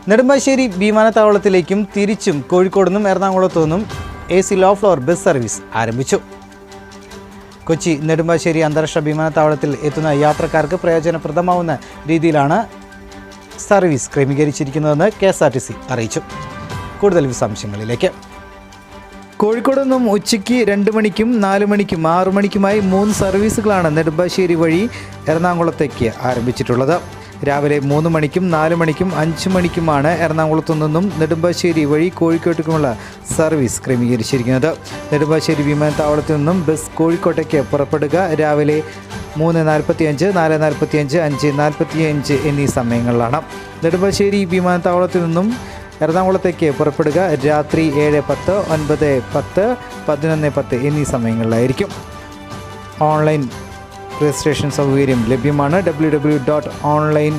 നെടുമ്പാശ്ശേരി വിമാനത്താവളത്തിലേക്കും തിരിച്ചും കോഴിക്കോട് നിന്നും എറണാകുളത്തു നിന്നും AC low floor bus service ആരംഭിച്ചു. കൊച്ചി നെടുമ്പാശ്ശേരി അന്താരാഷ്ട്ര വിമാനത്താവളത്തിൽ എത്തുന്ന യാത്രക്കാർക്ക് പ്രയോജനപ്രദമാവുന്ന രീതിയിലാണ് സർവീസ് ക്രമീകരിച്ചിരിക്കുന്നതെന്ന് KSRTC അറിയിച്ചു. കൂടുതൽ വിശദാംശങ്ങളിലേക്ക്. കോഴിക്കോട് നിന്നും ഉച്ചയ്ക്ക് 2 മണിക്കും 4 മണിക്കും 6 മണിക്കുമായി 3 സർവീസുകളാണ് നെടുമ്പാശ്ശേരി വഴി എറണാകുളത്തേക്ക് ആരംഭിച്ചിട്ടുള്ളത്. രാവിലെ 3 മണിക്കും 4 മണിക്കും 5 മണിക്കുമാണ് എറണാകുളത്തു നിന്നും നെടുമ്പാശ്ശേരി വഴി കോഴിക്കോട്ടേക്കുമുള്ള സർവീസ് ക്രമീകരിച്ചിരിക്കുന്നത്. നെടുമ്പാശ്ശേരി വിമാനത്താവളത്തിൽ നിന്നും ബസ് കോഴിക്കോട്ടേക്ക് പുറപ്പെടുക രാവിലെ 3:45, 4:45, 5:45 എന്നീ സമയങ്ങളിലാണ്. നെടുമ്പാശ്ശേരി വിമാനത്താവളത്തിൽ നിന്നും എറണാകുളത്തേക്ക് പുറപ്പെടുക രാത്രി 7:10, 9:10, 11:10 എന്നീ സമയങ്ങളിലായിരിക്കും. ഓൺലൈൻ രജിസ്ട്രേഷൻ സൗകര്യം ലഭ്യമാണ്. www.online